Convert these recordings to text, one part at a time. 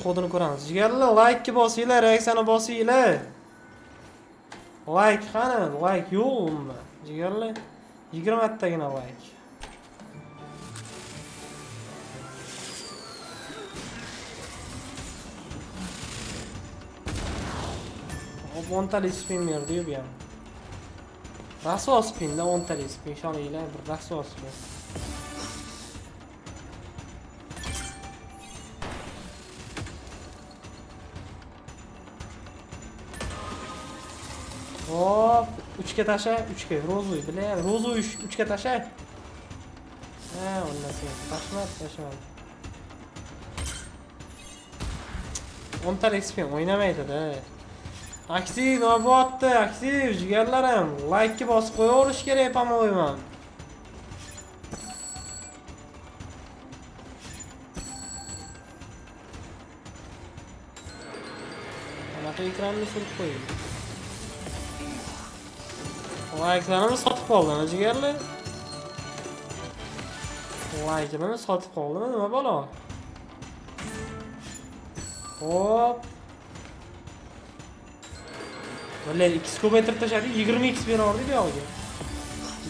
kodini ko'ramiz. Jigarlar, like bosinglar, reaksiyani bosinglar. Like qani? Like yo'q umuman. Jigarlar, 20 tagina like. Hop, 10 talik spin berdi-yu bu ham. Rasvo spinda 10 talik spin, ishoninglar, bir rasvo spin. Hop, 3 ga tasha, 3 ga rozuy, bilar, rozuy 3 ga tasha. Ha, ondan sen tashma. 10 talik spin o'ynamaydi-da. Aktiv nobotda, aktiv jigarlarim, like bosib qo'yaverish kerak, pamoyman. Qanaqa ekranni surib qo'ying. Like'larni sotib qoldimi jigarlar? Like'larni sotib qoldimi, nima balo? Hop. Vallahi 2 kubometr tashadi, 20x berardi bu yoqqa.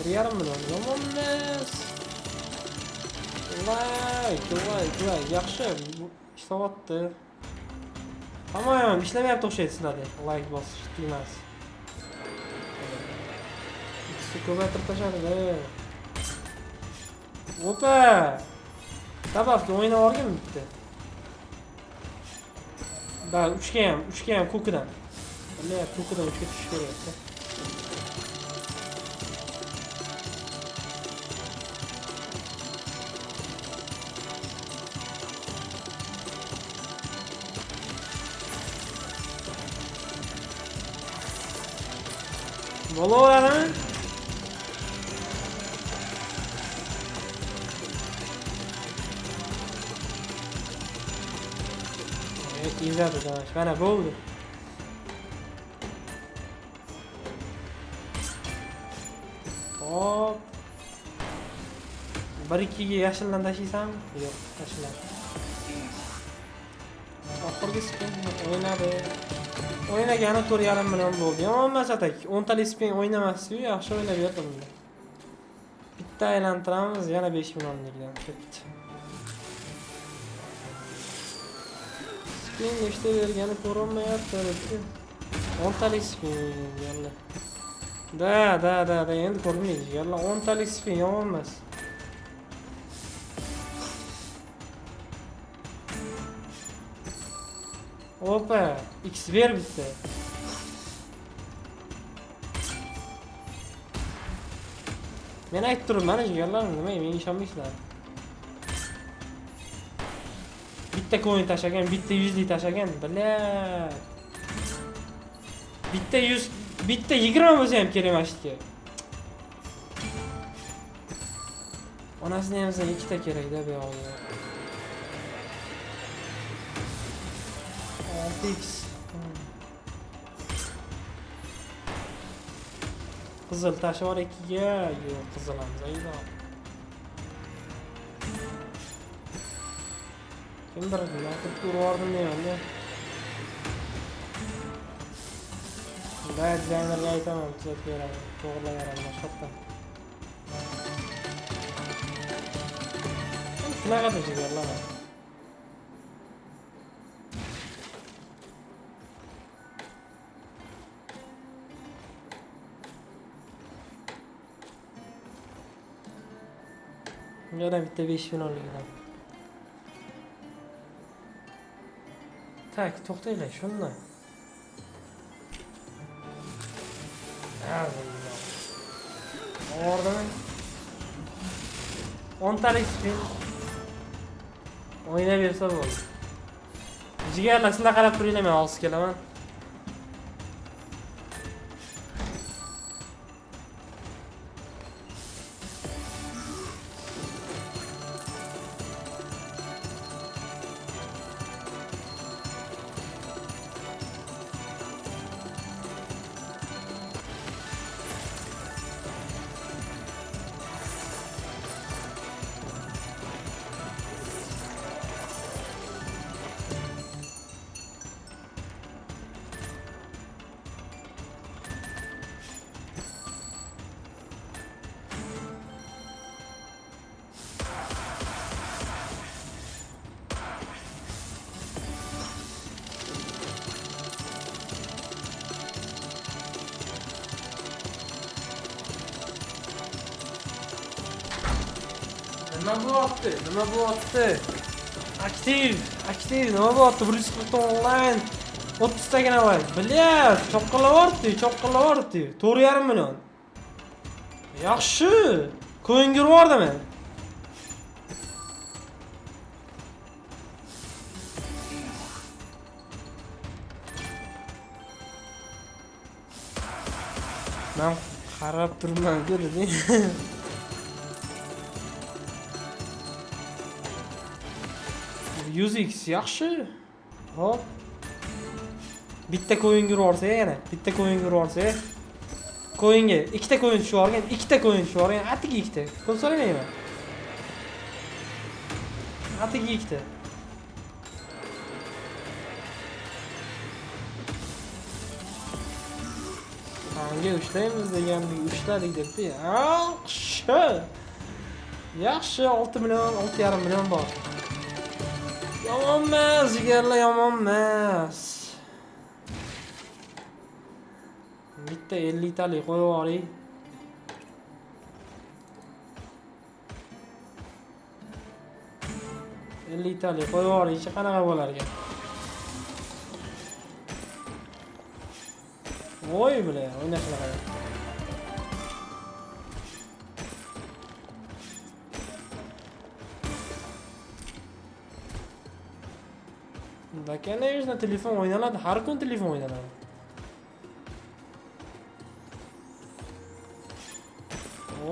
1,5 million. Yomon emas. Like, yaxshi. Ishlayapti. Tamam, ishlamayapti o'xshaydi sizlarda. Like bosish emas. 2 kubometr tashadi. Opa! Tabafga o'ynab olgan bitta. Da 3 ga ham ko'kidan. Ne kokudan uçka düşüş görüyorsa. Bola oranı. Evet, iyi arkadaş. Bana boğdu. Hop. 1-2 ga yashildan tashlaysanmi? Yo'q, tashla. Oxirgi spin o'ynadi. O'ynagani 4,5 million bo'ldi. Yomon emas atak. 10 talik spin o'ynamasdi-yu, yaxshi o'ynab berdi bunda. Bitta aylantiramiz, yana 5 millionlikdan ketdi. Spin nechta bergani ko'rinmayapti. 10 talik spin yalla. Da, endi ko'rmaydi. Yalla 10 talik spin yomon emas. Opa, X ver bitta. Men aytib turibman, jigarlar, nima, menga ishonmaysizlar. Bitta coin tashagan, bitta 100lik tashagan, billa. Bitta 100, bitta 20 bo'lsa ham kerak mashitga. Onasini ham bizga ikkita kerak-da bu yoqda. 6x. Qizil tashi bor 2 ga. Yo'q, qizil ham zayda. Kimdir naqd urardim deyman-da. Dizaynerga aytaman, tuzatib beradi. To'g'rilab beradi boshqatdan. Shunaqa jigarlar. Yana bitta 5 millionlikdan. Tak, to'xtanglar, shundan. Oradan 10 talik spin o'ynab bersa bo'ldi. Jigarlar, sizlar qarab turinglar, men olib kelaman. Nima bo'lyapti? Aktiv, nima bo'lyapti? 140 onlayn. 30 tagina var. Bilyat, chopqilyapti. 4,5 million. Yaxshi. Ko'yin girvordimi? Ben qarab turman ko'rding. UX yaxshi. Hop. Bitta ko'yin girvorsa yana, Ko'yinga ikkita ko'yin tushib olgan, atiga ikkita. Pul so'ramayman. Atiga ikkita. Hangi ushlaymiz degandik, ushladik debdi. Yaxshi, 6 million, 6,5 million bor. Yomonmas, jigarlar yomonmas. Bitta 50 talik qo'yib yuboring. Qanaqa bo'lar ekan? Voy bile, oynashlar. Bunda конечно telefon oynanadi, har kun telefon oynanadi.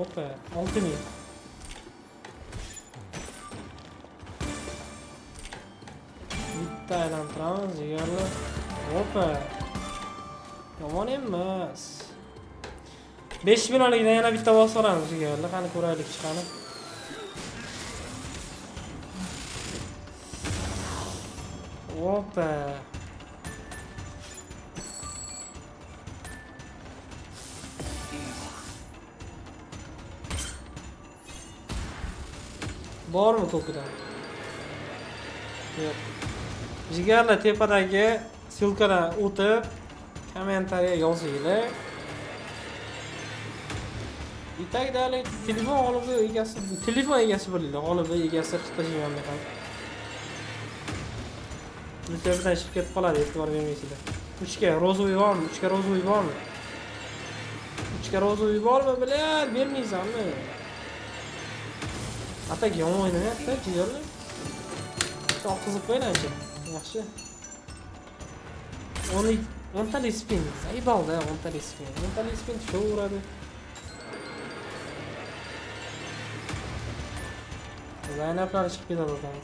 Opa, 6,000. Bitta aylantiramiz, jigarlar. Opa. Yomon emas. 5 millionlikdan yana bitta bosib olamiz jigarlar. Qani ko'raylik chiqani. Opa. Bormi ko'kidan? Yo'q. Jigarlar tepadagi silkadan o'tib kommentariya yozinglar. Itagdalik telefon egasi bo'linglar. G'olibi egasi Xitoydan ham. YouTube'dan chiqib ketib qoladi, e'tibor bermaysizlar. 3ga rozvoy bormi? 3ga rozvoy bormi? Bilar, bermaysanmi? Atak yomon o'ynayapti, jigarlar. Çok qizib qo'yinglar. Yaxshi. 10 talik spin. Zayib oldi, 10 talik spin. 10 talik spin tushaveradi. Zaynablar chiqib ketadi o'rtaga.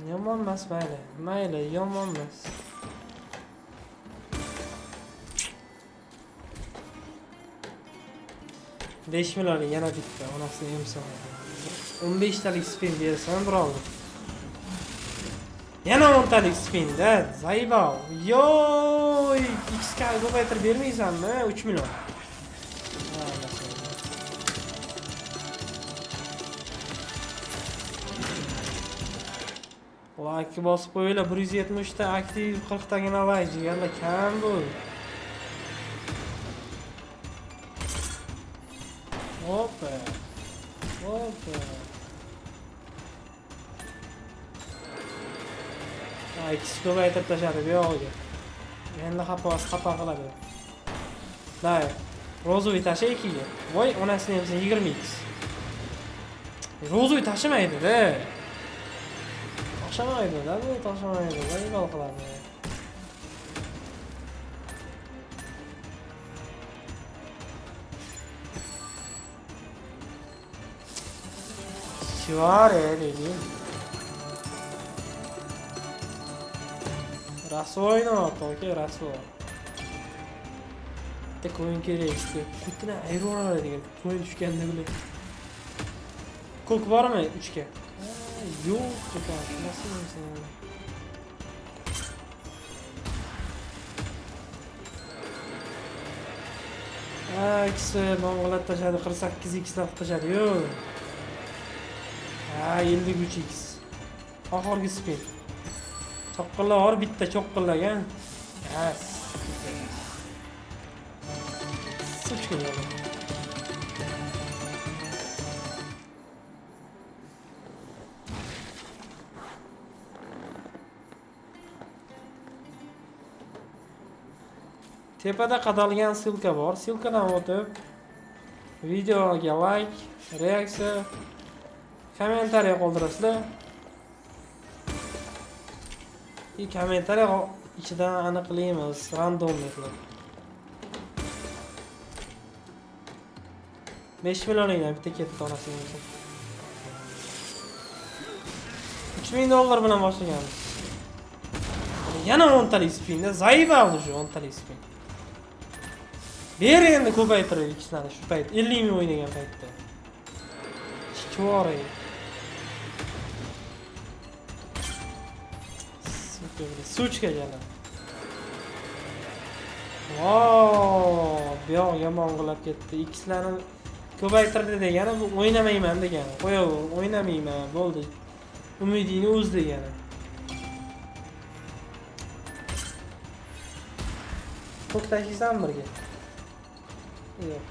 Yomonmas mayli, yomonmas. $5 million yana bitta, onasini emsamaydi. 15 talik spin bersam birovga. Yana 10 talik spinda, Zaybal. Yoy, XK ko'paytirib bermaysanmi? 3 million. Like bosib qo'yinglar, 170 ta aktiv, 40 tagina like jigarlar kam bu. Hoppa. Ikkisi ko'paytirib tashladi bu yog'iga. Endi xafa qiladi. Day, rozoviy tasha 2ga. Voy, onasini ham 20x. Rozoviy tashamaydi-da. Tashamaydi-da, bu tashamaydi. Zaybal qiladi. Var dediğim. Raso oynamoqda, okey, raso. Bitta ko'yin kerak işte. Kutini ayron degan ko'yin tushganda bile. Ko'k bormi 3ga? Yo'q, ko'p. Nasıl sen? ikisi mong'olat tashladi, 48x lab tashladi. Yo'q. 53x. Oxirgi spin. Cho'qqillar bor, bitta cho'qqillagan. Yes. Suchkilar. Tepada qadalgan silka bor. Silkadan o'tib videoga like, reaksiya, kommentariy qoldirasizlar. Kommentariy ichidan aniqlaymiz randomlikni. 5 milliondan bitta ketdi onasiga. $3000 bilan boshlaganmiz. Yana 10 talik spinda zaif oldi shu 10 talik spin. Beri endi ko'paytirib ikkisini shu payt 50 ming o'ynagan paytda. Chivori. Suchka yana. Vau, bu yoq yomon qilib ketdi. Ikkisini ko'paytirdi degani bu o'ynamayman degani. Qo'yaver, o'ynamayman, bo'ldi. Umidingni o'z degani. To'xtashingizdan birga. Yo'q.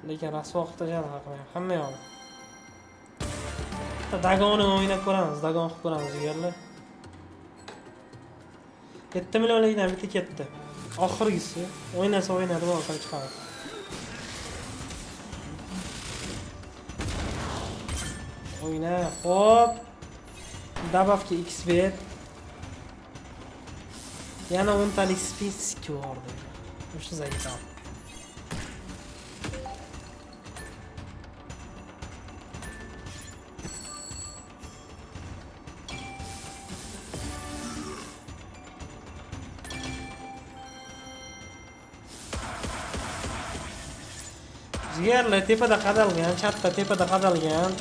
Lekin rasvo qilib haqida hamma yo'q. Dagonni o'ynab ko'ramiz, dagon qilib ko'ramiz jigarlar. 7 millionlikdan bitta ketdi. Oxirgisi o'ynasa o'ynadi, boshqa chiqadi. O'yna, hop. Dabavka XP. Yana 10 talik spin bordi. O'sha zaif. Jigarlar tepada qadalgan, chatda tepada qadalgan.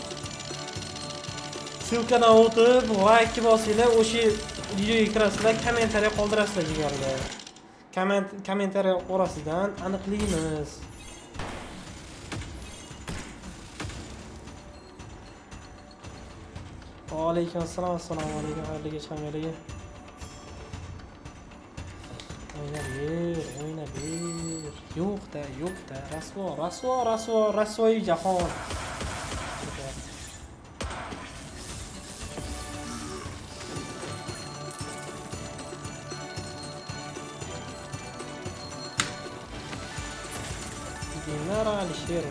Silkadan o'tib, like bosinglar, o'sha videoga kirasizlar, kommentariy qoldirasizlar jigarlar. Kommentariy orasidan aniqlaymiz. Va alaykum assalom, assalomu alaykum, xayrli kech hammalarga. O'yna bir. Yo'qda. Rasvoy jahon. Dinar Alisher.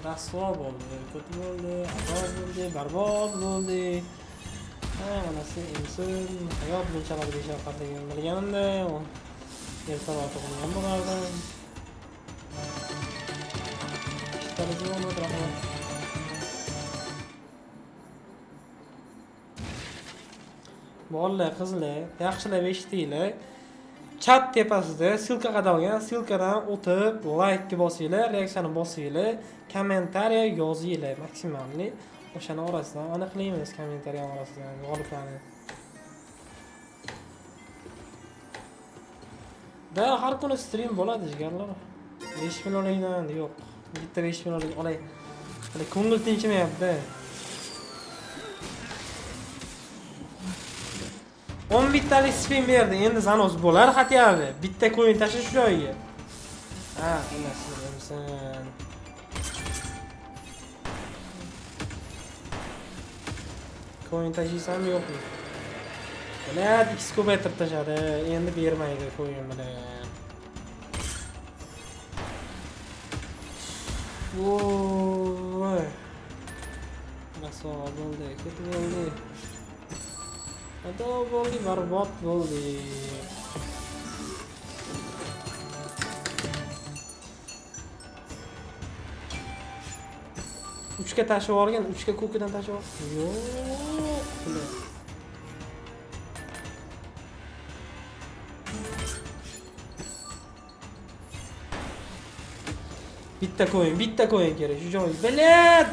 Rasvo bo'ldi, ko'p bo'ldi, azob bo'ldi, barbod bo'ldi. Onasi inson hayot bunchalik beshavqatligini bilganimda, ertaroq tug'ilgan bo'lardim. Bolalar, qizlar, yaxshilab eshitinglar. Chat tepasida silka qadalgan, silkadan o'tib, like bosinglar, reaksiyani bosinglar, kommentariy yozinglar maksimalni. O'shani orasidan aniqlaymiz kommentariy orasidan g'oliblarni. Da har kuni stream bo'ladi jigarlar. 5 millionlikdan yo'q. Bitta 5 millionlik olay. Hali ko'ngil tinchimayapti. 10 bittalik spin berdi. Endi zanos bo'lar xatyabi. Bitta coin tashish joyiga. Ha, emas. bo'lsin. Ko'yin tashiysam yo'qmi? Bular X ko'paytirib tashadi. Endi bermaydi ko'yin bilan. Voy. Raso bo'ldi, ketib bo'ldi. Xato bo'ldi, barbod bo'ldi. Uchga tashib olgan, uchga ko'kidan tashib ol. Yo'q, bular. Bitta ko'yin kerak. Shu joy. Bilat!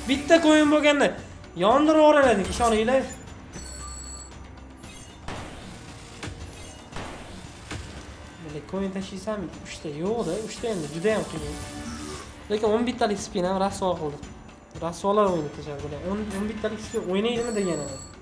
Bitta ko'yin bo'lganda yondirib o'raladik, ishoninglar. Mana ko'yin tashiysam 3 ta yo'q-da, 3 ta endi juda ham qiyin. Lekin 11 talik spin ham raso qildi. Rasolar o'ynatishadi bular. 11 talik spin o'ynaydimi degan edim.